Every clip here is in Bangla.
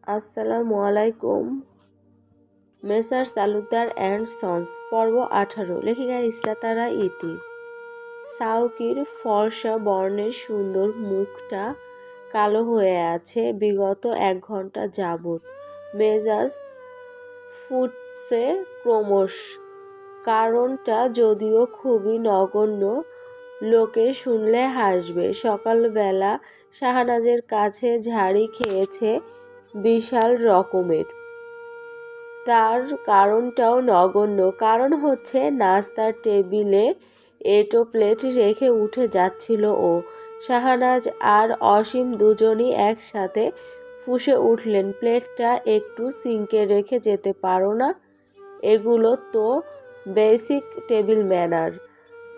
আসসালামু আলাইকুম। মেসার্স তালুকদার অ্যান্ড সন্স পর্ব 18। লেখিকা ইসরাতারা ইতি। সাউকির ফর্সা বর্ণের সুন্দর মুখটা কালো হয়ে আছে বিগত 1 ঘন্টা যাবৎ। মেজাজ ফুটছে ক্রমশ। কারণটা যদিও খুবই নগণ্য, লোকে শুনলে হাসবে। সকালবেলা শাহনাজের কাছে ঝাড়ি খেয়েছে বিশাল রকমের। তার কারণটাও নগণ্য। কারণ হচ্ছে নাস্তার টেবিলে এঁটো প্লেট রেখে উঠে যাচ্ছিল ও। শাহনাজ আর অসীম দুজনই একসাথে ফুঁসে উঠলেন, প্লেটটা একটু সিঙ্কে রেখে যেতে পারো না? এগুলো তো বেসিক টেবিল ম্যানার।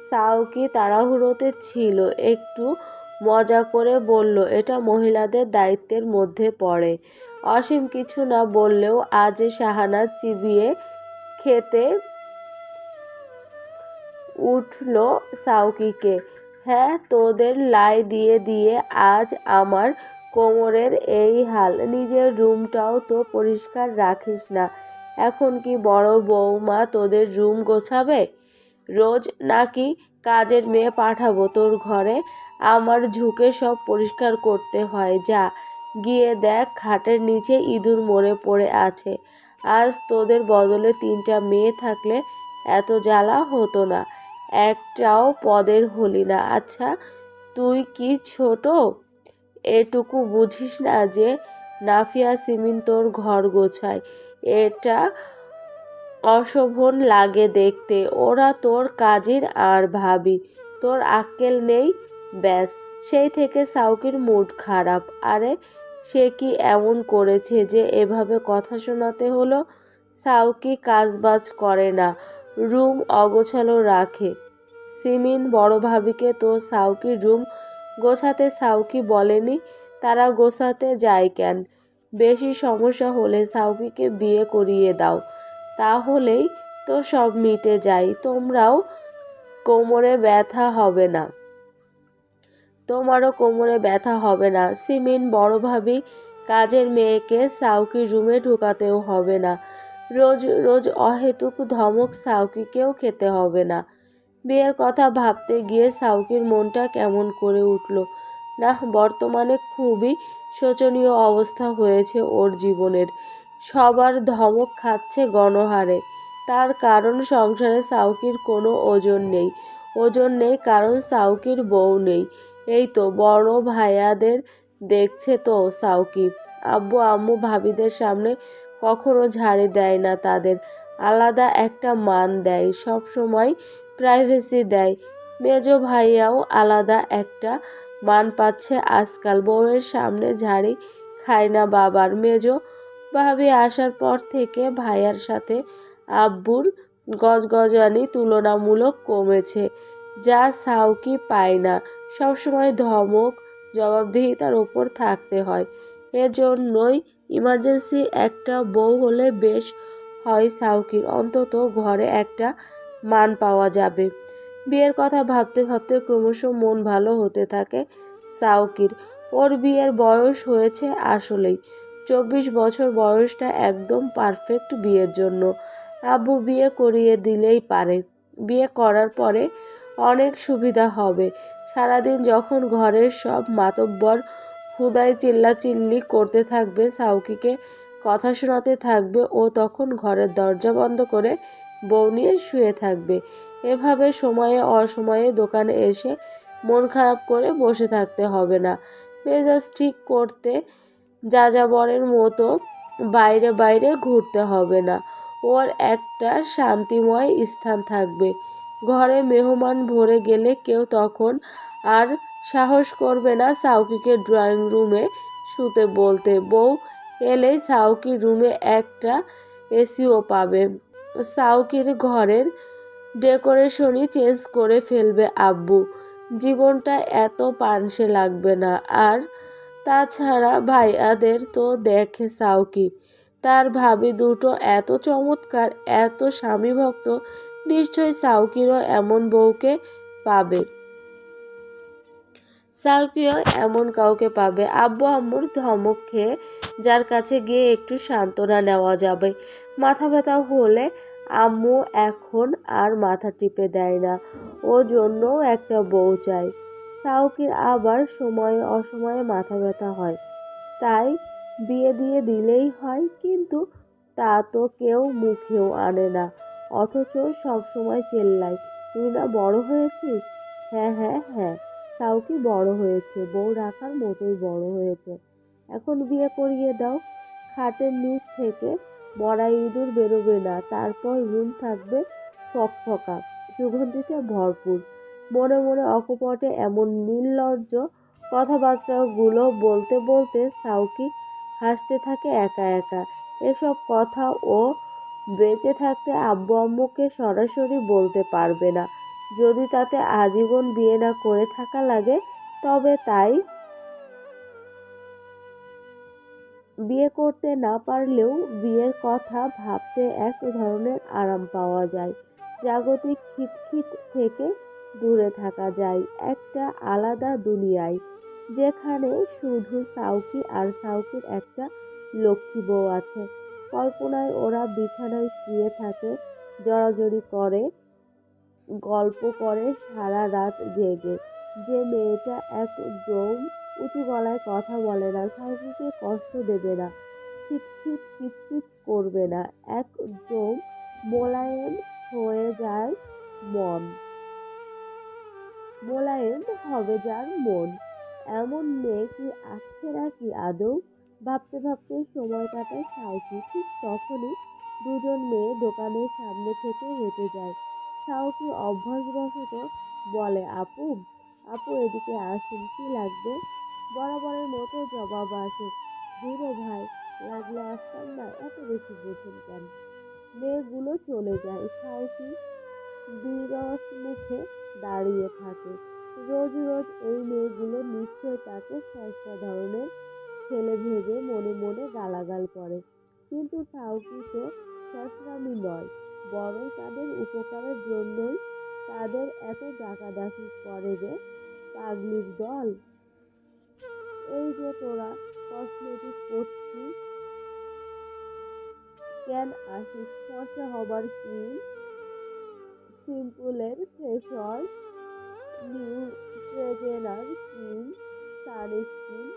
সাউকি তাড়াহুড়োতে ছিল, একটু মজা করে বলল, এটা মহিলাদের দায়িত্বের মধ্যে পড়ে। অসীম কিছু না বললেও আজ শাহনাজ চিবিয়ে খেতে উঠল সাউকিকে। হ্যাঁ, তোদের লাই দিয়ে দিয়ে আজ আমার কোমরের এই হাল। নিজের রুমটাও তো পরিষ্কার রাখিস না। এখন কি বড় বৌমা তোদের রুম গোছাবে? রোজ নাকি কাজের মেয়ে পাঠাবো তোর ঘরে? আমার ঝুঁকে সব পরিষ্কার করতে হয়। যা গিয়ে দেখ খাটের নিচে ইঁদুর মরে পড়ে আছে। আজ তোদের বদলে 3টা মেয়ে থাকলে এত জ্বালা হতো না। একটাও পদের হলি না। আচ্ছা, তুই কি ছোট? এটুকু বুঝিস না যে নাফিয়া সিমিন তোর ঘর গোছায়? এটা অশোভন লাগে দেখতে। ওরা তোর কাজের আর ভাবি। তোর আক্কেল নেই? ব্যাস, সেই থেকে সাউকির মুড খারাপ। আরে সে কি এমন করেছে যে এভাবে কথা শোনাতে হলো? সাউকি কাজবাজ করে না, রুম অগোছালো রাখে। সিমিন বড় ভাবিকে তো সাউকির রুম গোছাতে সাউকি বলেনি। তারা গোছাতে যায় কেন? বেশি সমস্যা হলে সাউকিকে বিয়ে করিয়ে দাও, তাহলেই তো সব মিটে যায়। তোমরাও কোমরে ব্যথা হবে না, তোমারও কোমরে ব্যথা হবে না। সিমিন বড় ভাবি কাজের মেয়েকে সাউকির রুমে ঢুকাতেও হবে না। রোজ রোজ অহেতুক ধমক সাউকিকেও খেতে হবে না। বিয়ের কথা ভাবতে গিয়ে সাউকির মনটা কেমন করে উঠল। না, বর্তমানে খুবই শোচনীয় অবস্থা হয়েছে ওর জীবনের। সবার ধমক খাচ্ছে গণহারে। তার কারণ সংসারে সাউকির কোনো ওজন নেই। ওজন নেই কারণ সাউকির বউ নেই। এই তো বড় ভাইয়াদের দেখছে তো সাউকি। আব্বু আম্মু ভাবিদের সামনে কখনো ঝাড়ি দেয় না তাদের। আলাদা একটা মান দেয়, সব সময় প্রাইভেসি দেয়। মেজ ভাইয়াও আলাদা একটা মান পাচ্ছে আজকাল। বউয়ের সামনে ঝাড়ি খায় না বাবার। মেজ ভাবি আসার পর থেকে ভাইয়ার সাথে আব্বুর গজগজানি তুলনামূলক কমেছে, যা সাউকি পায় না। সবসময় ধমক জবাবদিহিতার ওপর থাকতে হয়। এজন্যই ইমার্জেন্সি একটা বউ হলে বেশ হয় সাউকির, অন্তত ঘরে একটা মান পাওয়া যাবে। বিয়ের কথা ভাবতে ভাবতে ক্রমশ মন ভালো হতে থাকে সাউকির। ওর বিয়ের বয়স হয়েছে আসলেই। 24 বছর বয়সটা একদম পারফেক্ট বিয়ের জন্য। আব্বু বিয়ে করিয়ে দিলেই পারে। বিয়ে করার পরে অনেক সুবিধা হবে। সারাদিন যখন ঘরের সব মাতব্বর হুদাই চিল্লাচিল্লি করতে থাকবে, সাউকিকে কথা শোনাতে থাকবে, ও তখন ঘরের দরজা বন্ধ করে বউ নিয়ে শুয়ে থাকবে। এভাবে সময়ে অসময়ে দোকানে এসে মন খারাপ করে বসে থাকতে হবে না। মেজাজ ঠিক করতে যাযাবরের মতো বাইরে বাইরে ঘুরতে হবে না। ওর একটা শান্তিময় স্থান থাকবে। ঘরে মেহমান ভরে গেলে কেউ তখন আর সাহস করবে না সাউকিকে ড্রয়িং রুমে শুতে বলতে। বউ এলেই সাউকির রুমে একটা এসিও পাবে। সাউকির ঘরের ডেকোরেশনই চেঞ্জ করে ফেলবে আব্বু। জীবনটা এত পানসে লাগবে না আর। তাছাড়া ভাইয়াদের তো দেখে সাউকি, তার ভাবি দুটো এত চমৎকার, এত স্বামীভক্ত, নিশ্চয়ই সাউকিরও এমন বউকে পাবে। সাউকিও এমন কাউকে পাবে, আব্বু আম্মুর ধমক খেয়ে, যার কাছে গিয়ে একটু সান্ত্বনা নেওয়া যাবে। মাথা ব্যথা হলে আম্মু এখন আর মাথা টিপে দেয় না, ও জন্যও একটা বউ চাই। সাউকির আবার সময়ে অসময়ে মাথা ব্যথা হয়, তাই বিয়ে দিয়ে দিলেই হয়, কিন্তু তা তো কেউ মুখেও আনে না, অথচ সব সময় চেল্লায়, তুই না বড় হয়েছিস? হ্যাঁ হ্যাঁ হ্যাঁ, সাউকি বড় হয়েছে, বউ রাখার মতোই বড় হয়েছে, এখন বিয়ে করিয়ে দাও। খাটের নিচ থেকে মরা ইঁদুর বেরোবে না, তারপর রুম থাকবে ফকফকা, সুগন্ধিতে ভরপুর। মনে মনে অকপটে এমন নির্লজ্জ কথাবার্তাগুলো বলতে বলতে সাউকি হাসতে থাকে একা একা। এসব কথা ও বেঁচে থাকতে আব্বু আম্মুকে সরাসরি বলতে পারবে না, যদি তাতে আজীবন বিয়ে না করে থাকা লাগে তবে তাই। বিয়ে করতে না পারলেও বিয়ের কথা ভাবতে এক ধরনের আরাম পাওয়া যায়, জাগতিক খিটখিট থেকে দূরে থাকা যায় একটা আলাদা দুনিয়ায়, যেখানে শুধু সাউকি আর সাউকির একটা লক্ষ্মী বউ আছে। কল্পনায় ওরা বিছানায় শুয়ে থাকে, জড়াজড়ি করে, গল্প করে সারা রাত জেগে। যে মেয়েটা একদম উঁচু গলায় কথা বলে না, সাউকিকে কষ্ট দেবে না, খিটখিট কিচকিচ করবে না, একদম মোলায়েম হয়ে যায় মন, মোলায়েম হবে যার মন, এমন মেয়ে কি আছে নাকি আদৌ? ভাবতে ভাবতে সময় কাটায় সাউকি। ঠিক তখনই দুজন মেয়ে দোকানের সামনে থেকে হেঁটে যায়। সাউকি অভ্যাসবশত বলে, আপু, আপু এদিকে আসুন, কি লাগবে? বরাবরের মতো জবাব আসে, ধুরো ভাই, লাগলে আসতাম না, এত বেশি বোঝেন কেন? মেয়েগুলো চলে যায়, সাউকি বিরস মুখে দাঁড়িয়ে থাকে। রোজ রোজ এই মেয়েগুলো নিশ্চয় তাকে সস্তা ধরনের ছেলে ভেবে মনে মনে গালাগাল করে, কিন্তু সাউকি তো সস্তামি নয়, বরং তাদের উপকারের জন্যই তাদের এত ডাকাডাকি করে রে পাগলির দল। এই যে তোরা কসমেটিক পরছিস, কেন আসিস? ফর্সা হবার ক্রিম, সিম্পলের ফেস ওয়াশ, নিউট্রেজেনার ক্রিম, সানস্ক্রিন,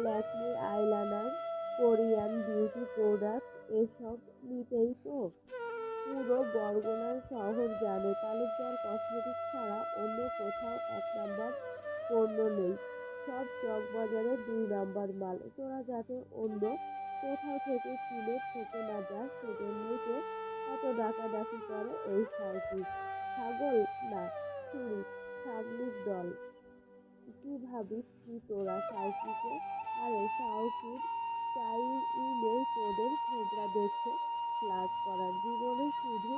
ল্যাকমির আইলাইনার, কোরিয়ান বিউটি প্রোডাক্ট, এসব নিতেই তো পুরো বরগুনার শহর জানে তালুকদার কসমেটিক ছাড়া অন্য কোথাও 1 নাম্বার পণ্য নেই, সব চকবাজারে 2 নাম্বার মাল। তোরা যাতে অন্য কোথাও থেকে কিনে ঠকে না যাস, সেজন্যই তো এত ডাকাডাকি করে এই সাউকি। ছাগল না, ছুরি, ছাগলির দল। কি ভাবিস কি তোরা সাউকিকে? আরে সাউকির চাইই নেই তোদের থোবড়া দেখে ফ্লার্ট করার। জীবনে শুধু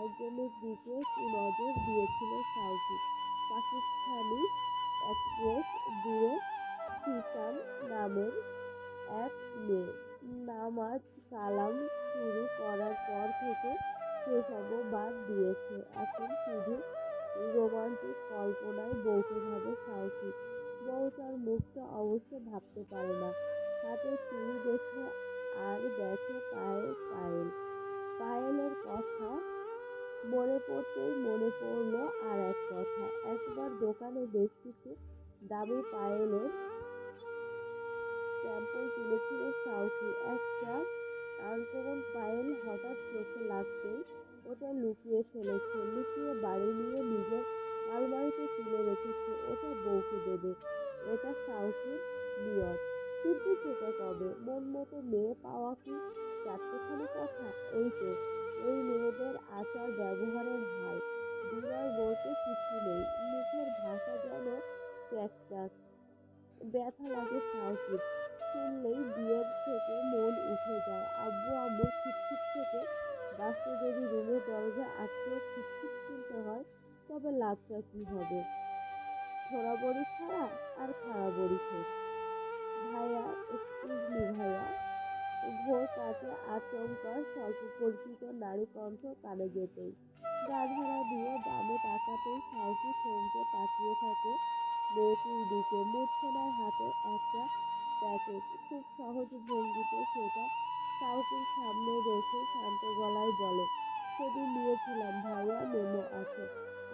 একজনের দিকে নজর দিয়েছিল সাউকি, পাকিস্তানি অ্যাক্ট্রেস দূরে ফিসান নামের এক মেয়ে। নামাজ কালাম শুরু করার পর থেকে সেসবও বাদ দিয়েছে, এখন শুধু রোমান্টিক কল্পনায় বউকে ভাবে সাউকি। বউটার মুখটা অবশ্য ভাবতে পারে না, হাতে চুড়ি দেখে আর দেখে পায়ের পায়েল। পায়েলের কথা মনে পড়তেই মনে পড়ল আর এক কথা, একবার দোকানে বেশ কিছু দামি পায়েলের স্যাম্পল তুলেছিল সাউকি। একটা আনকমন পায়েল হঠাৎ চোখে লাগতেই ওটা লুকিয়ে ফেলেছে, লুকিয়ে বাড়ি নিয়ে নিজের আলমারিতে তুলে রেখেছে, ওটা বউকে দেবে, এটা সাউকির নিয়ত। কিন্তু সেটা কবে? মন মতো মেয়ে পাওয়া কি চারটেখানি কথা? এই তো, এই মেয়েদের আচার ব্যবহারের হাল, বিনয় বলতে কিছু নেই, মুখের ভাষা যেন ক্যাকটাস। ব্যথা লাগে সাউকির, শুনলেই বিয়ের থেকে মন উঠে যায়। আব্বু আম্মুর খিটখিট থেকে বাঁচতে যদি রুমের দরজা আটকেও খিটখিট শুনতে হয়, তবে লাভটা কি হবে? ছোড়া বড়ি ছাড়া আর খাড়া বড়ি ঠোঁট। ভাইয়া, এক্সকিউজ মি ভাইয়া। ভোর কাটে আচমকা স্বল্প পরিচিত নারী কণ্ঠ কানে যেতেই, গা ধারা দিয়ে বামে তাকাতেই সাউকি থমকে তাকিয়ে থাকে। মেয়েটির দিকে। মূর্ছনার হাতে একটা প্যাকেট, খুব সহজ ভঙ্গিতে সেটা সাউকির সামনে রেখে শান্ত গলায় বলে, সেদিন নিয়েছিলাম ভাইয়া, মেমো আছে।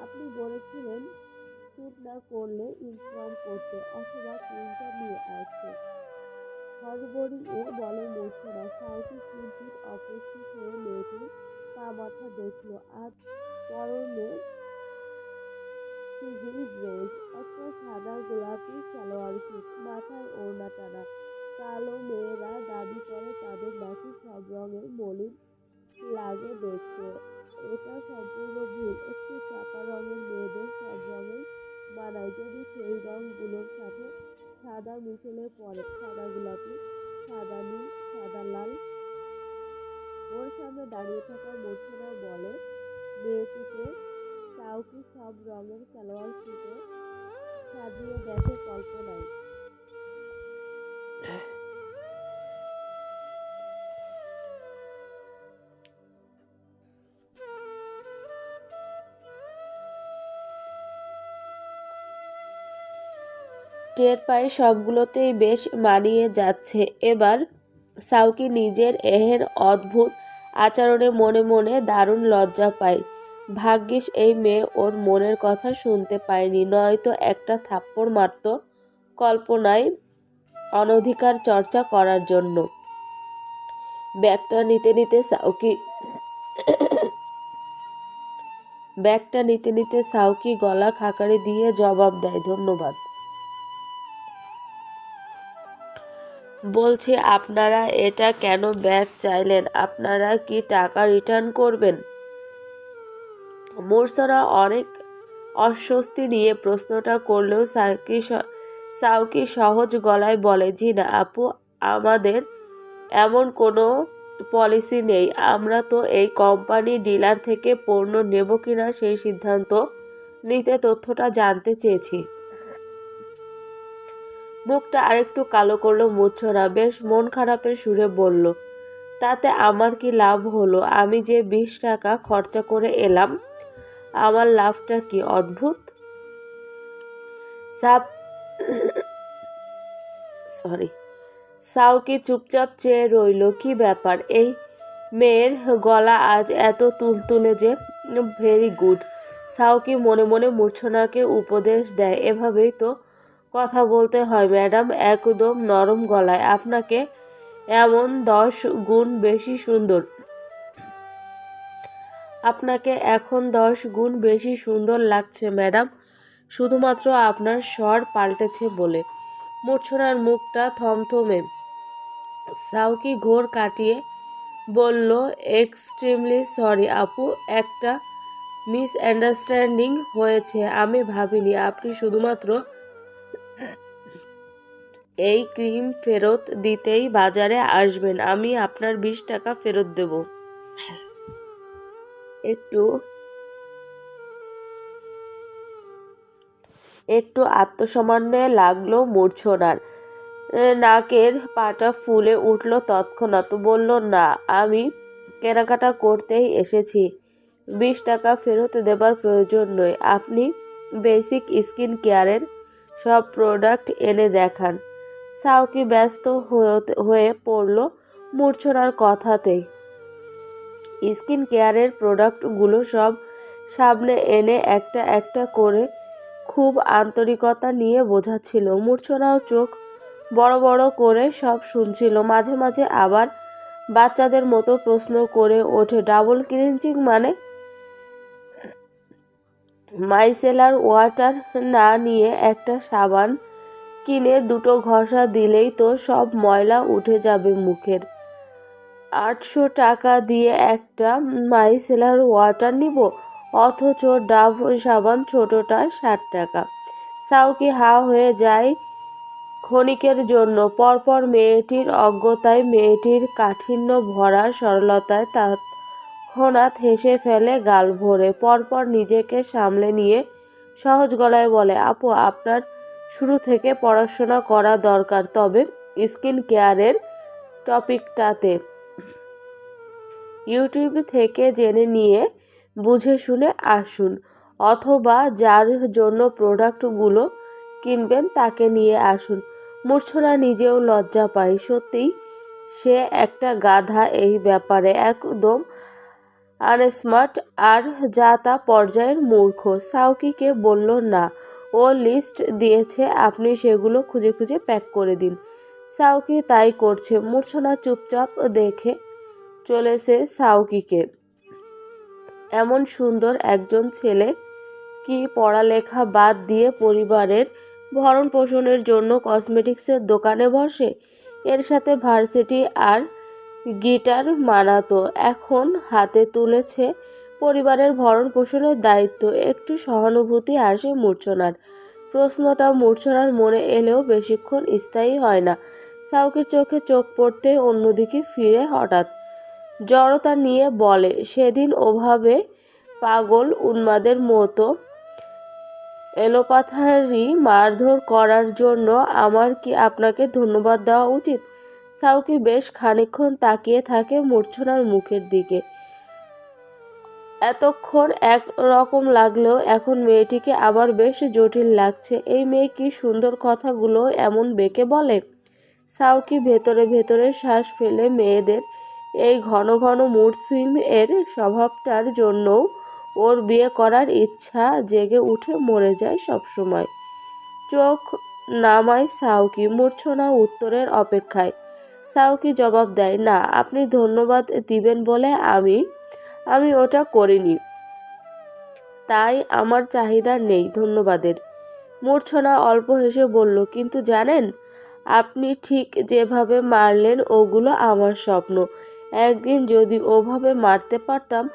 আপনি বলেছিলেন শ্যুট না করলে ইনফর্ম করতে, অথবা প্রিন্টার নিয়ে আসতে। হড়বড়িয়ে বলে মূর্ছনা। সাউকি কিঞ্চিৎ অপ্রস্তুত হয়ে মেয়েটির পা মাথা দেখল। আজ পরনে সিগি ড্রেস, একটা সাদা গোলাপি সালোয়ার স্যুট, মাথায় ওড়না টানা। কালো মেয়েরা দাবি করে তাদের নাকি সব রঙের মলিন লাগে দেখতে। এটা সম্পূর্ণ ভুল। একটু চাপা রঙের মেয়েদের সব রঙেই মানায়, যদি সেই রঙগুলোর সাথে সাদা মিশেলে পরে। সাদা গোলাপি, সাদা নীল, সাদা লাল। ওর সামনে দাঁড়িয়ে থাকা মূর্ছনা বলে মেয়েটিকে, সাউকি সব রঙের সালোয়ার স্যুটে সাজিয়ে দেখে কল্পনায়। টের পায় সবগুলোতেই বেশ মানিয়ে যাচ্ছে। এবার সাউকি নিজের এহেন অদ্ভুত আচরণে মনে মনে দারুণ লজ্জা পায়। ভাগ্যিস এই মেয়ে ওর মনের কথা শুনতে পায়নি, নয়তো একটা থাপ্পড় মারত কল্পনায় অনধিকার চর্চা করার জন্য। ব্যাগটা নিতে নিতে সাউকি গলা খাকারি দিয়ে জবাব দেয়, ধন্যবাদ। বলছি, আপনারা এটা কেন ব্যাগ চাইলেন? আপনারা কি টাকা রিটার্ন করবেন? মূর্ছনা অনেক অস্বস্তি নিয়ে প্রশ্নটা করলেও সাউকি সহজ গলায় বলে, জি না আপু, আমাদের এমন কোনো পলিসি নেই। আমরা তো এই কোম্পানি ডিলার থেকে পণ্য নেব কিনা সেই সিদ্ধান্ত নিতে তথ্যটা জানতে চেয়েছি। মুখটা আরেকটু কালো করলো মূর্ছনা, বেশ মন খারাপের সুরে বলল, তাতে আমার কি লাভ হলো? আমি যে 20 টাকা খরচা করে এলাম, আমার লাভটা কি? অদ্ভুত। সাউকি চুপচাপ চেয়ে রইল। কি ব্যাপার, এই মেয়ের গলা আজ এত তুলতুলে যে? Very good. সাউকি মনে মনে মূর্ছনাকে উপদেশ দেয়, এভাবেই তো কথা বলতে হয় ম্যাডাম, একদম নরম গলায়। আপনাকে এমন 10 গুণ বেশি সুন্দর। আপনাকে এখন 10 গুণ বেশি সুন্দর লাগছে ম্যাডাম, শুধুমাত্র আপনার স্বর পাল্টেছে বলে। মূর্ছনার মুখটা থমথমে। সাউকি ঘোর কাটিয়ে বলল, এক্সট্রিমলি সরি আপু, একটা মিসআন্ডারস্ট্যান্ডিং হয়েছে। আমি ভাবিনি আপনি শুধুমাত্র এই ক্রিম ফেরত দিতেই বাজারে আসবেন। আমি আপনার 20 টাকা ফেরত দেব। একটু আত্মসম্মানে লাগলো মূর্ছনার। নাকের পাটা ফুলে উঠল তৎক্ষণাৎ। বলল, না, আমি কেনাকাটা করতেই এসেছি। 20 টাকা ফেরত দেবার প্রয়োজন নেই। আপনি বেসিক স্কিন কেয়ারের সব প্রোডাক্ট এনে দেখান। সাউকি ব্যস্ত হয়ে পড়ল মূর্ছনার কথাতেই। স্কিন কেয়ারের প্রোডাক্টগুলো সব সামনে এনে একটা একটা করে খুব আন্তরিকতা নিয়ে বোঝাচ্ছিল। মূর্ছনাও চোখ বড় বড় করে সব শুনছিল। মাঝে মাঝে আবার বাচ্চাদের মতো প্রশ্ন করে ওঠে, ডাবল ক্লিনজিং মানে? মাইসেলার ওয়াটার না নিয়ে একটা সাবান কিনে দুটো ঘষা দিলেই তো সব ময়লা উঠে যাবে মুখের। 800 টাকা দিয়ে একটা মাইসেলার ওয়াটার নিব, অথচ ডাভ সাবান ছোটটা 60 টাকা। সাউকি হা হয়ে যায় ক্ষণিকের জন্য। পরপর মেয়েটির অজ্ঞতায়, মেয়েটির কাঠিন্য ভরা সরলতায় তৎক্ষণাৎ হেসে ফেলে গাল ভরে। পরপর নিজেকে সামলে নিয়ে সহজ গলায় বলে, আপু, আপনার শুরু থেকে পড়াশোনা করা দরকার, তবে স্কিন কেয়ারের টপিকটাতে ইউটিউব থেকে জেনে নিয়ে বুঝে শুনে আসুন, অথবা যার জন্য প্রোডাক্টগুলো কিনবেন তাকে নিয়ে আসুন। মূর্ছনা নিজেও লজ্জা পায়। সত্যিই সে একটা গাধা, এই ব্যাপারে একদম আনস্মার্ট আর যা তা পর্যায়ের মূর্খ। সাউকিকে বলল না, ও লিস্ট দিয়েছে, আপনি সেগুলো খুঁজে খুঁজে প্যাক করে দিন। সাউকি তাই করছে। মূর্ছনা চুপচাপ দেখে চলেছে সাউকিকে। এমন সুন্দর একজন ছেলে কি পড়ালেখা বাদ দিয়ে পরিবারের ভরণ পোষণের জন্য কসমেটিক্সের দোকানে বসে? এর সাথে ভার্সিটি আর গিটার মানাতো। এখন হাতে তুলেছে পরিবারের ভরণ পোষণের দায়িত্ব। একটু সহানুভূতি আসে মূর্ছনার। প্রশ্নটা মূর্ছনার মনে এলেও বেশিক্ষণ স্থায়ী হয় না। সাউকির চোখে চোখ পড়তে অন্যদিকে ফিরে হঠাৎ জড়তা নিয়ে বলে, সেদিন ওভাবে পাগল উন্মাদের মতো এলোপাথারি মারধর করার জন্য আমার কি আপনাকে ধন্যবাদ দেওয়া উচিত? সাউকি বেশ খানিকক্ষণ তাকিয়ে থাকে মূর্ছনার মুখের দিকে। এতক্ষণ এক রকম লাগলেও এখন মেয়েটিকে আবার বেশ জটিল লাগছে। এই মেয়ে কি সুন্দর কথাগুলো এমন বেঁকে বলে? সাউকি ভেতরে ভেতরে শ্বাস ফেলে। মেয়েদের এই ঘন ঘন মুড সুইং এর স্বভাবটার জন্যও ওর বিয়ে করার ইচ্ছা জেগে উঠে মরে যায় সবসময়। চোখ নামায় সাউকি। মূর্ছনা উত্তরের অপেক্ষায়। সাউকি জবাব দেয়, না, আপনি ধন্যবাদ দিবেন বলে আমি ওটা করিনি, তাই আমার চাহিদা নেই ধন্যবাদের। মূর্ছনা অল্প হেসে বলল, কিন্তু জানেন, আপনি ঠিক যেভাবে মারলেন ওগুলো আমার স্বপ্ন। একদিন যদি ওভাবে মারতে পারতাম।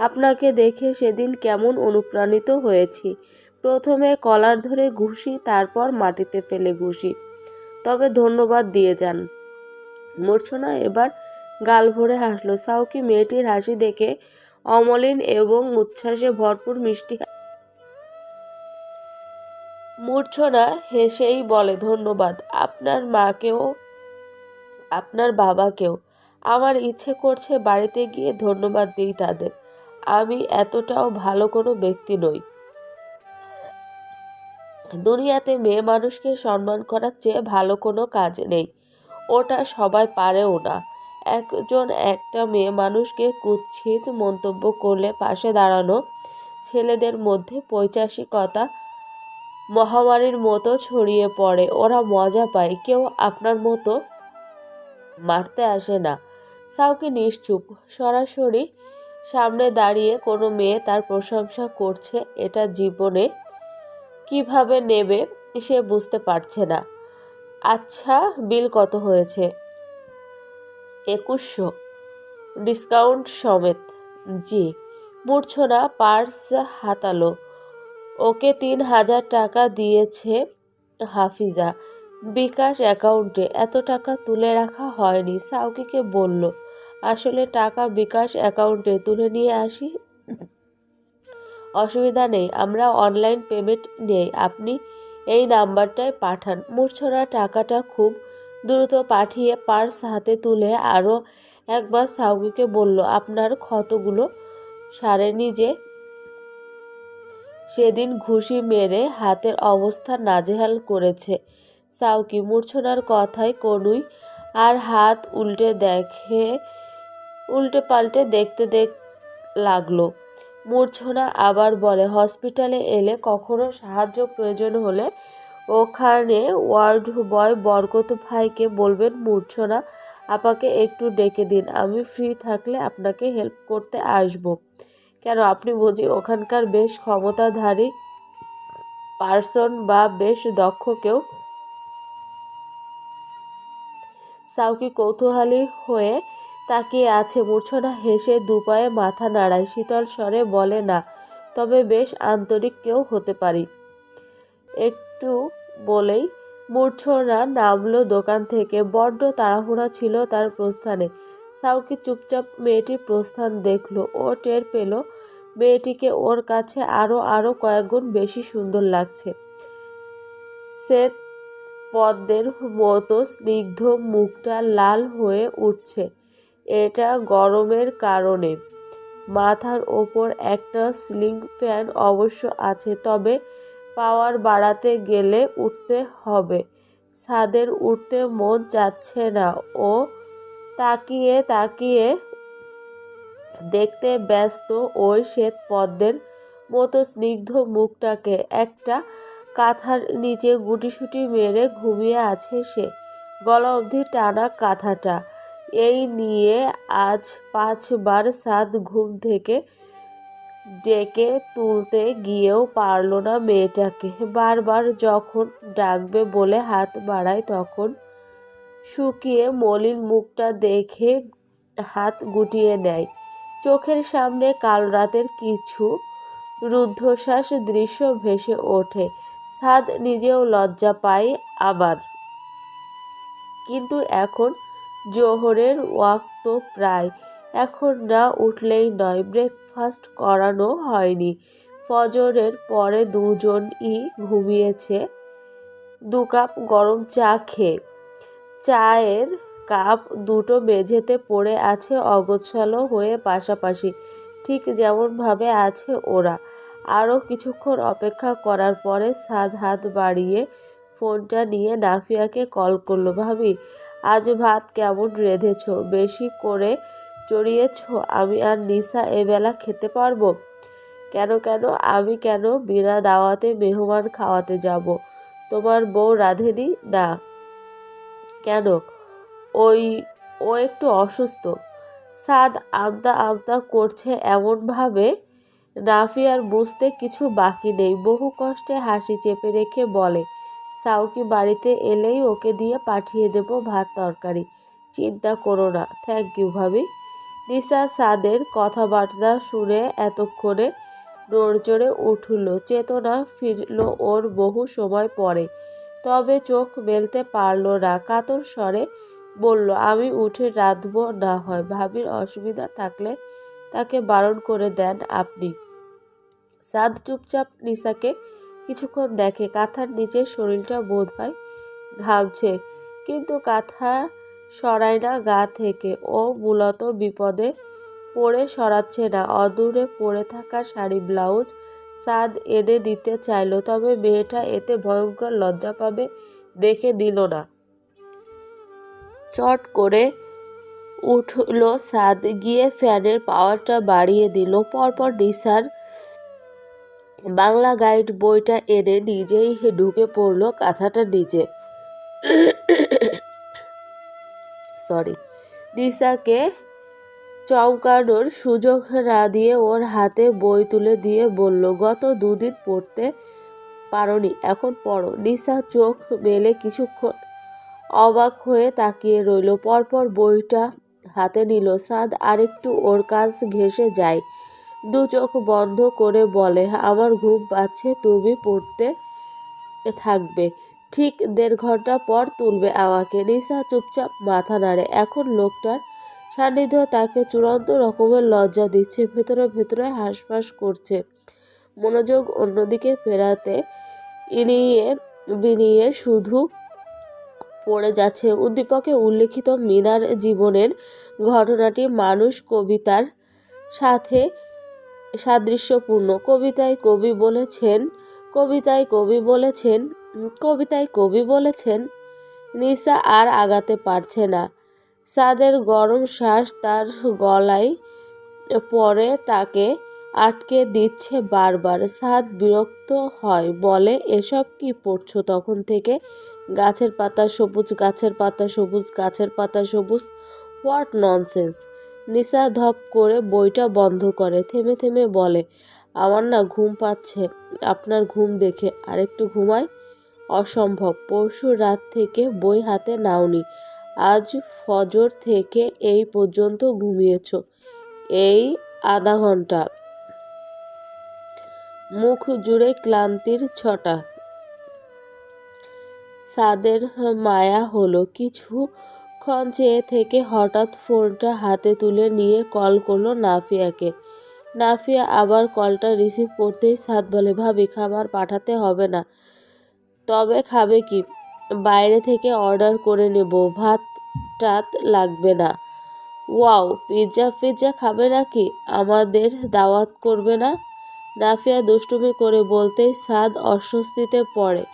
আপনাকে দেখে সেদিন কেমন অনুপ্রাণিত হয়েছি। প্রথমে কলার ধরে ঘুষি, তারপর মাটিতে ফেলে ঘুষি। তবে ধন্যবাদ দিয়ে যান। মূর্ছনা এবার গাল ভরে হাসল। সাউকি মেয়েটির হাসি দেখে অমলিন এবং উচ্ছ্বাসে ভরপুর মিষ্টি। মূর্ছনা হেসেই বলে, ধন্যবাদ আপনার মাকেও, আপনার বাবাকেও। আমার ইচ্ছে করছে বাড়িতে গিয়ে ধন্যবাদ দিই তাদের। আমি এতটাও ভালো কোনো ব্যক্তি নই। দুনিয়াতে মেয়ে মানুষকে সম্মান করার চেয়ে ভালো কোনো কাজ নেই। ওটা সবাই পারেও না। একজন একটা মেয়ে মানুষকে কুৎসিত মন্তব্য করলে পাশে দাঁড়ানো ছেলেদের মধ্যে পৈশাচিকতা মহামারীর মতো ছড়িয়ে পড়ে। ওরা মজা পায়। কেউ আপনার মতো মারতে আসে না। সাউকি নিশ্চুপ। সরাসরি সামনে দাঁড়িয়ে কোনো মেয়ে তার প্রশংসা করছে, এটা জীবনে কিভাবে নেবে সে বুঝতে পারছে না। আচ্ছা, বিল কত হয়েছে? 2100, ডিসকাউন্ট সমেত। জি। মূর্ছনা পার্স হাতালো। ওকে 3000 টাকা দিয়েছে হাফিজা বিকাশ অ্যাকাউন্টে। এত টাকা তুলে রাখা হয়নি। সাউকিকে বলল, আসলে টাকা বিকাশ অ্যাকাউন্টে তুলে নিয়ে আসি। অসুবিধা নেই, আমরা অনলাইন পেমেন্ট নেই, আপনি এই নাম্বারটায় পাঠান। মূর্ছনা টাকাটা খুব দ্রুত পাঠিয়ে পার্স হাতে তুলে আরও একবার সাউকিকে বলল, আপনার ক্ষতগুলো সারেনি যে? সেদিন ঘুষি মেরে হাতের অবস্থা নাজেহাল করেছে। সাউকি মূর্ছনার কথায় কনুই আর হাত উল্টে পাল্টে দেখতে লাগলো। মূর্ছনা আবার বলে, হসপিটালে এলে কখনো সাহায্য প্রয়োজন হলে ওখানে ওয়ার্ড বয় বরকত ভাইকে বলবেন মূর্ছনা আপাকে একটু ডেকে দিন, আমি ফ্রি থাকলে আপনাকে হেল্প করতে আসবো। কেন, আপনি বুঝি ওখানকার বেশ ক্ষমতাধারী পার্সন বা বেশ দক্ষ কেউ? সাউকি কৌতূহলী হয়ে তাকিয়ে আছে। মূর্ছনা হেসে দুপায়ে মাথা নাড়ায়। শীতল স্বরে বলে, না, তবে বেশ আন্তরিক কেউ হতে পারি। একটু বলেই মূর্ছনা নামলো দোকান থেকে। বড্ড তাড়াহুড়া ছিল তার প্রস্থানে। সাউকি চুপচাপ মেয়েটির প্রস্থান দেখল। ও টের পেল মেয়েটিকে ওর কাছে আরো কয়েকগুণ বেশি সুন্দর লাগছে। শ্বেত পদ্মের মতো স্নিগ্ধ মুখটা লাল হয়ে উঠছে। এটা গরমের কারণে। মাথার ওপর একটা সিলিং ফ্যান অবশ্য আছে, তবে পাওয়ার বাড়াতে গেলে উঠতে হবে। ছাদের উঠতে মন চাচ্ছে না। ও তাকিয়ে তাকিয়ে দেখতে ব্যস্ত ওই শ্বেত পদ্মের মতো স্নিগ্ধ মুখটাকে। একটা কাঁথার নিচে গুটিসুটি মেরে ঘুমিয়ে আছে সে, গলা অবধি টানা কাঁথাটা। এই নিয়ে আজ 5 বার সাদ ঘুম থেকে ডেকে তুলতে গিয়েও পারল না মেয়েটাকে। বারবার যখন ডাকবে বলে হাত বাড়ায় তখন শুকিয়ে মলিন মুখটা দেখে হাত গুটিয়ে নেয়। চোখের সামনে কাল রাতের কিছু রুদ্ধশ্বাস দৃশ্য ভেসে ওঠে। সাদ নিজেও লজ্জা পায় আবার। কিন্তু এখন জোহরের ওয়াক্ত প্রায়, এখন না উঠলেই নয়। ব্রেকফাস্ট করানো হয়নি। ফজরের পরে দুজনই ঘুমিয়েছে 2 কাপ গরম চা খেয়ে। চায়ের কাপ দুটো মেঝেতে পড়ে আছে অগোছালো হয়ে পাশাপাশি, ঠিক যেমনভাবে আছে ওরা। আরও কিছুক্ষণ অপেক্ষা করার পরে সাদ হাত বাড়িয়ে ফোনটা নিয়ে নাফিয়াকে কল করলো। ভাবি, আজ ভাত কেমন রেঁধেছ? বেশি করে চড়িয়েছ? আমি আর নিশা এবেলা খেতে পারবো? কেন কেন আমি কেন বিনা দাওয়াতে মেহমান খাওয়াতে যাব? তোমার বউ রাঁধেনি? না। কেন? ও একটু অসুস্থ। সাদ আমতা আমতা করছে এমনভাবে নাফিয়ার বুঝতে কিছু বাকি নেই। বহু কষ্টে হাসি চেপে রেখে বলে, সাউকি বাড়িতে এলেই ওকে দিয়ে পাঠিয়ে দেব ভাত তরকারি। চিন্তা করো না। থ্যাংক ইউ ভাবি। নিশা সাদের কথাবার্তা শুনে এতক্ষণে নড়চড়ে উঠল। চেতনা ফিরল ওর বহু সময় পরে। তবে চোখ মেলতে পারল না। কাতর স্বরে বলল, আমি উঠে রাঁধবো না হয়। ভাবির অসুবিধা থাকলে তাকে বারণ করে দেন আপনি। সাদ চুপচাপ নিশাকে কিছুক্ষণ দেখে। কাঁথার নিচে শরীরটা বোধ হয় ঘামছে, কিন্তু কাঁথা সরায় না গা থেকে। ও মূলত বিপদে পড়ে সরাচ্ছে না। অদূরে পড়ে থাকা শাড়ি ব্লাউজ সাদ এনে দিতে চাইল, তবে মেয়েটা এতে ভয়ঙ্কর লজ্জা পাবে দেখে দিল না। চট করে উঠল সাদ, গিয়ে ফ্যানের পাওয়ারটা বাড়িয়ে দিল। পরপর নিসার বাংলা গাইড বইটা এনে নিজেই ঢুকে পড়ল কাঁথাটার নিচে। নিসাকে চমকানোর সুযোগ না দিয়ে ওর হাতে বই তুলে দিয়ে বলল, গত 2 দিন পড়তে পারোনি, এখন পড়ো। নিসা চোখ মেলে কিছুক্ষণ অবাক হয়ে তাকিয়ে রইল। পরপর বইটা হাতে নিল। সাদ আরেকটু ওর কাছ ঘেঁষে যায়। 2 চোখ বন্ধ করে বলে, আমার ঘুম পাচ্ছে, তুমি পড়তে থাকবে। ঠিক 1.5 ঘন্টা পর তুলবে আমাকে। নিসা চুপচাপ মাথা নাড়ে। এখন লোকটার সান্নিধ্য তাকে চূড়ান্ত রকমের লজ্জা দিচ্ছে। ভেতরে ভেতরে হাঁসফাঁস করছে। মনোযোগ অন্যদিকে ফেরাতে ইনিয়ে বিনিয়ে শুধু পড়ে যাচ্ছে। উদ্দীপকে উল্লেখিত মিনার জীবনের ঘটনাটি মানুষ কবিতার সাথে সাদৃশ্যপূর্ণ। কবিতায় কবি বলেছেন। নিসা আর আগাতে পারছে না। সাদের গরম শ্বাস তার গলায় পড়ে তাকে আটকে দিচ্ছে বারবার। সাদ বিরক্ত হয়, বলে, এসব কি পড়ছো তখন থেকে? গাছের পাতা সবুজ, গাছের পাতা সবুজ, গাছের পাতা সবুজ, হোয়াট ননসেন্স। নিসা ধপ করে বইটা বন্ধ করে। থেমে থেমে বলে, আমার না ঘুম পাচ্ছে আপনার ঘুম দেখে। আরেকটু ঘুমাই? অসম্ভব। পরশু রাত থেকে বই হাতে নাওনি, আজ ফজর থেকে এই পর্যন্ত ঘুমিয়েছ এই আধা ঘন্টা। মুখ জুড়ে ক্লান্তির ছটা। সাদের মায়া হলো। কিছুক্ষণ চেয়ে থেকে হঠাৎ ফোনটা হাতে তুলে নিয়ে কল করলো নাফিয়াকে। নাফিয়া আবার কলটা রিসিভ করতেই সাদ বলে, ভাবি, খাবার পাঠাতে হবে না। তবে খাবে কি? বাইরে থেকে অর্ডার করে নেব, ভাত টাত লাগবে না। ওয়াও, পিৎজা খাবে নাকি? আমাদের দাওয়াত করবে না? নাফিয়া দুষ্টুমি করে বলতেই সাদ অস্বস্তিতে পড়ে।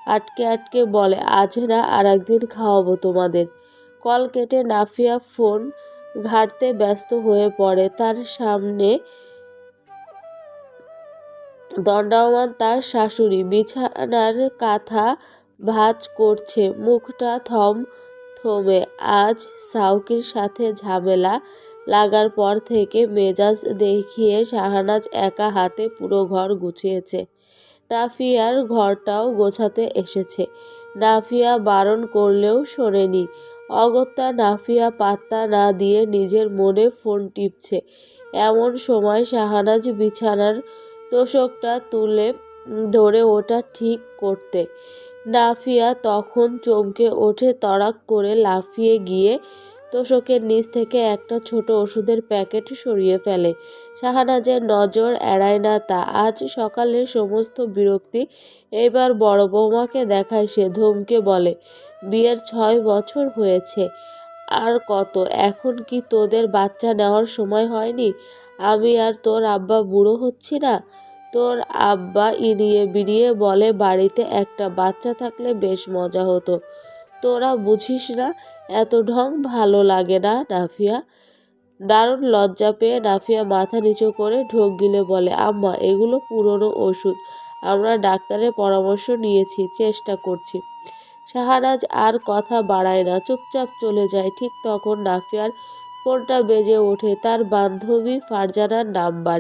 আটকে আটকে বলে, আজ না আর একদিন খাওয়াবো তোমাদের। কল কেটে নাফিয়া ফোন ঘাঁটতে ব্যস্ত হয়ে পড়ে। তার সামনে দণ্ডায়মান তার শাশুড়ি বিছানার কাঁথা ভাঁজ করছে, মুখটা থমথমে। আজ সাউকির সাথে ঝামেলা লাগার পর থেকে মেজাজ দেখিয়ে শাহানাজ একা হাতে পুরো ঘর গুছিয়েছে। নাফিয়ার ঘরটাও গোছাতে এসেছে। নাফিয়া বারণ করলেও শোনেনি। অগত্যা নাফিয়া পাত্তা না দিয়ে নিজের মনে ফোন টিপছে। এমন সময় শাহানাজ বিছানার তোশকটা তুলে ধরে ওটা ঠিক করতে। নাফিয়া তখন চমকে ওঠে, তড়াক করে লাফিয়ে গিয়ে তোশকের নিচ থেকে একটা ছোট ওষুধের প্যাকেট সরিয়ে ফেলে। শাহানাজের নজর এড়ায় না তা। আজ সকালের সমস্ত বিরক্তি এবার বড় বৌমাকে দেখায় সে। ধমকে বলে, বিয়ের 6 বছর হয়েছে, আর কত? এখন কি তোদের বাচ্চা নেওয়ার সময় হয়নি? আমি আর তোর আব্বা বুড়ো হচ্ছি না? তোর আব্বা ইনিয়ে বিনিয়ে বলে, বাড়িতে একটা বাচ্চা থাকলে বেশ মজা হতো। তোরা বুঝিস না? এত ঢং ভালো লাগে না নাফিয়া। দারুণ লজ্জা পেয়ে নাফিয়া মাথা নিচু করে ঢোক গিলে বলে, আম্মা এগুলো পুরনো ওষুধ, আমরা ডাক্তারের পরামর্শ নিয়েছি, চেষ্টা করছি। শাহানাজ আর কথা বাড়ায় না, চুপচাপ চলে যায়। ঠিক তখন নাফিয়ার ফোনটা বেজে ওঠে। তার বান্ধবী ফারজানার নাম্বার।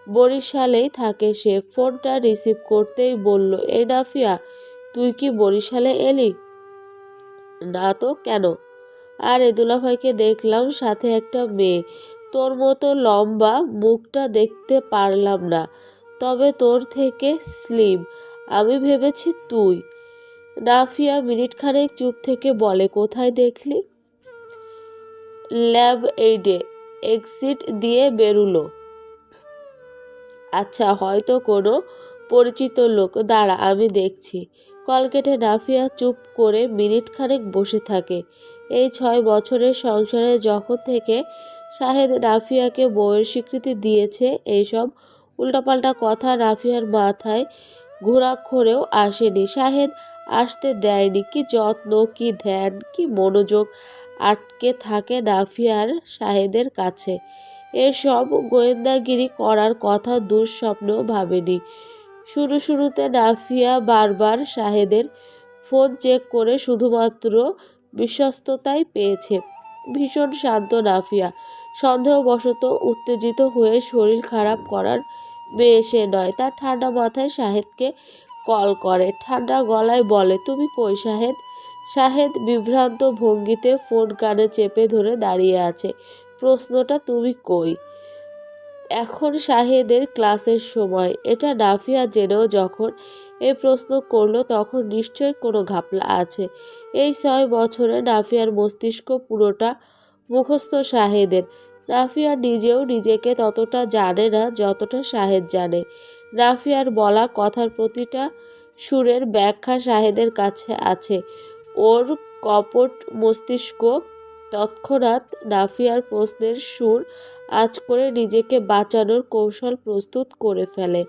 বরিশালেই থাকে সে। ফোনটা রিসিভ করতেই বলল, এই নাফিয়া, তুই কি বরিশালে এলি? না তো, কেন? আরে দুলাভাইকে দেখলাম সাথে একটা মেয়ে। তোর মতো লম্বা, মুখটা দেখতে পারলাম না, তবে তোর থেকে স্লিম। আমি ভেবেছি তুই। নাফিয়া মিনিটখানেক চুপ থেকে বলে, কোথায় দেখলি? ল্যাব এইডে, এক্সিট দিয়ে বেরুলো। আচ্ছা, হয়তো কোনো পরিচিত লোক, দাঁড়া আমি দেখছি। কল কেটে নাফিয়া চুপ করে মিনিটখানেক বসে থাকে। এই 6 বছরের সংসারে যখন থেকে শাহেদ নাফিয়াকে বউয়ের স্বীকৃতি দিয়েছে, এইসব উল্টাপাল্টা কথা নাফিয়ার মাথায় ঘোরাক্ষরেও আসেনি। শাহেদ আসতে দেয়নি। কি যত্ন, কি ধ্যান, কি মনোযোগ আটকে থাকে নাফিয়ার শাহেদের কাছে। এসব গোয়েন্দাগিরি করার কথা দুঃস্বপ্নেও ভাবেনি। শুরুতে নাফিয়া বারবার শাহেদের ফোন চেক করে শুধুমাত্র বিশ্বস্ততাই পেয়েছে। ভীষণ শান্ত নাফিয়া, সন্দেহবশত উত্তেজিত হয়ে শরীর খারাপ করার মেয়ে সে নয়। তার ঠান্ডা মাথায় শাহেদকে কল করে, ঠান্ডা গলায় বলে, তুমি কই শাহেদ? শাহেদ বিভ্রান্ত ভঙ্গিতে ফোন কানে চেপে ধরে দাঁড়িয়ে আছে। প্রশ্নটা তুমি কই? এখন শাহেদের ক্লাসের সময়। এটা নাফিয়া জেনেও যখন এই প্রশ্ন করলো তখন নিশ্চয়ই কোনো ঘাপলা আছে। এই 6 বছরে নাফিয়ার মস্তিষ্ক পুরোটা মুখস্থ শাহেদের। নাফিয়া নিজেও নিজেকে ততটা জানে না যতটা শাহেদ জানে। নাফিয়ার বলা কথার প্রতিটা সুরের ব্যাখ্যা শাহেদের কাছে আছে। ওর কপট মস্তিষ্ক তৎক্ষণাৎ নাফিয়ার প্রশ্নের সুর আঁচ করে নিজেকে বাঁচানোর কৌশল প্রস্তুত করে ফেলে।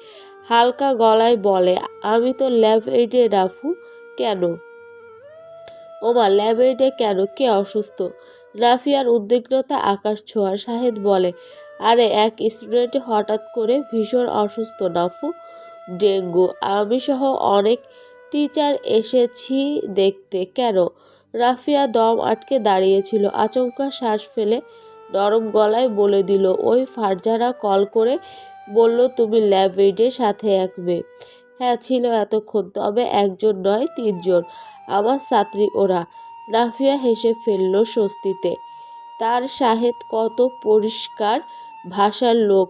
হালকা গলায় বলে, আমি তো ল্যাব এইডে রাফু। কেন? ওমা, ল্যাব এইডে কেন? কে অসুস্থ? নাফিয়ার উদ্বিগ্নতা আকাশ ছোঁয়া। শাহেদ বলে, আরে এক স্টুডেন্ট হঠাৎ করে ভীষণ অসুস্থ নাফু, ডেঙ্গু। আমি সহ অনেক টিচার এসেছি দেখতে। কেন? রাফিয়া দম আটকে দাঁড়িয়েছিল। আচমকা শ্বাস ফেলে নরম গলায় বলে দিল, ওই ফারজানা কল করে বলল তুমি ল্যাব এইডের সাথে এক মেয়ে। হ্যাঁ ছিল এতক্ষণ, তবে একজন নয় 3 জন, আমার ছাত্রী ওরা। নাফিয়া হেসে ফেলল স্বস্তিতে। তার শাহেদ কত পরিষ্কার ভাষার লোক,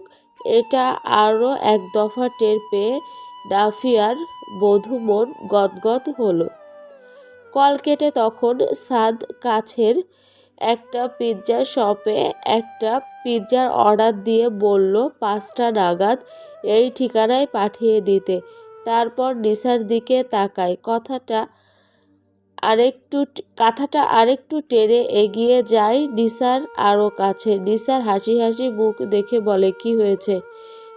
এটা আরও এক দফা টের পেয়ে নাফিয়ার বধূ মন গদগদ হলো। কল কেটে তখন সাদ কাছের একটা পিৎজা শপে একটা পিৎজার অর্ডার দিয়ে বলল 5টা নাগাদ এই ঠিকানায় পাঠিয়ে দিতে। তারপর নিসার দিকে তাকায়। কাঁথাটা আরেকটু টেনে এগিয়ে যায় নিসার আরও কাছে। নিসার হাসি হাসি মুখ দেখে বলে, কি হয়েছে?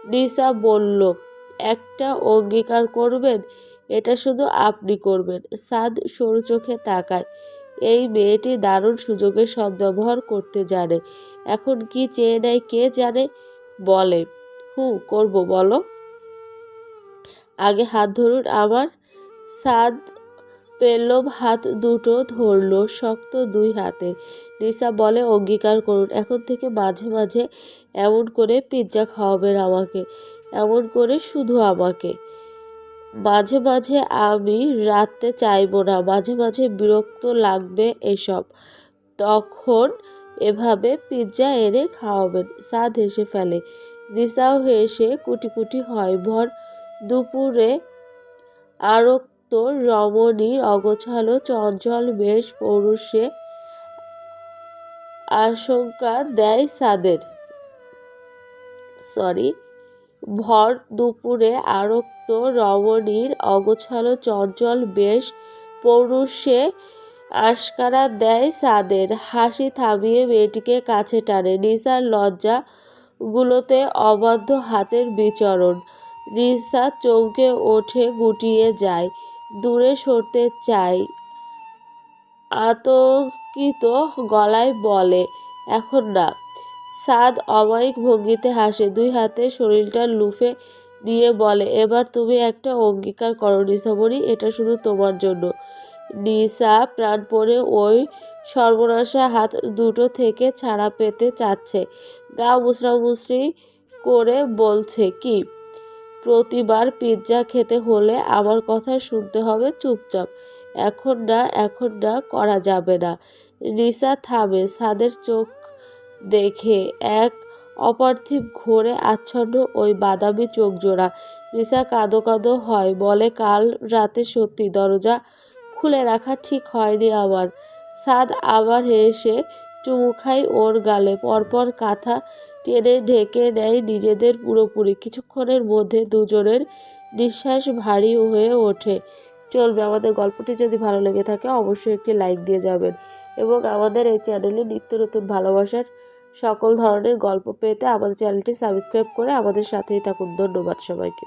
নিসা বলল, একটা অঙ্গীকার করবেন? এটা শুধু আপনি করবেন। সাদ সরু চোখে তাকায়। এই মেয়েটি দারুণ সুযোগের সদ্ব্যবহার করতে জানে। এখন কি চেয়ে নেয় কে জানে। বলে, করব, বলো। আগে হাত ধরুন আমার। সাদ পেলব হাত দুটো ধরল শক্ত দুই হাতে। নিসা বলে, অঙ্গীকার করুন, এখন থেকে মাঝে মাঝে এমন করে পিৎজা খাওয়াবেন আমাকে, এমন করে শুধু আমাকে। মাঝে মাঝে আমি রাতে চাইবো না, মাঝে মাঝে বিরক্ত লাগবে এসব, তখন এভাবে পিৎজা এনে খাওয়াবেন। সাদ হেসে ফেলে। নিসাও হেসে কুটি কুটি হয়। ভর দুপুরে আরক্ত রমণীর অগোছালো চঞ্চল বেশ পৌরুষে আশঙ্কা দেয় সাদের। ভর দুপুরে আরক্ত রমণীর অগোছালো চঞ্চল বেশ পৌরুষে আশকারা দেয় সাদের। হাসি থামিয়ে মেয়েটিকে কাছে টানে। নিসার লজ্জা গুলোতে অবাধ্য হাতের বিচরণ। নিসা চমকে ওঠে, গুটিয়ে যায়, দূরে সরতে চায়। আতঙ্কিত গলায় বলে, এখন না। সাদ অমায়িক ভঙ্গিতে হাসে, দুই হাতে শরীরটা লুফে নিয়ে বলে, এবার তুমি একটা অঙ্গীকার করো নিসামণি, এটা শুধু তোমার জন্য। নিসা প্রাণপণে ওই সর্বনাশা হাত দুটো থেকে ছাড়া পেতে চাচ্ছে। গা মুচড়ামুচড়ি করে বলছে, কি? প্রতিবার পিৎজা খেতে হলে আমার কথা শুনতে হবে চুপচাপ। এখন না, এখন না, করা যাবে না। নিসা থামে। সাদের চোখ দেখে এক অপার্থিব ঘোরে আচ্ছন্ন ওই বাদামি চোখ জোড়া। নিসা কাঁদো কাঁদো হয়, বলে, কাল রাতে সত্যি দরজা খুলে রাখা ঠিক হয়নি আমার। সাদ আবার হেসে চুমু খায় ওর গালে। পরপর কাঁথা টেনে ঢেকে নেয় নিজেদের পুরোপুরি। কিছুক্ষণের মধ্যে দুজনের নিঃশ্বাস ভারী হয়ে ওঠে। চলবে, আমাদের গল্পটি যদি ভালো লেগে থাকে অবশ্যই একটি লাইক দিয়ে যাবেন এবং আমাদের এই চ্যানেলে নিত্য নতুন ভালোবাসার সকল ধরনের গল্প পেতে আমাদের চ্যানেলটি সাবস্ক্রাইব করে আমাদের সাথেই থাকুন। ধন্যবাদ সবাইকে।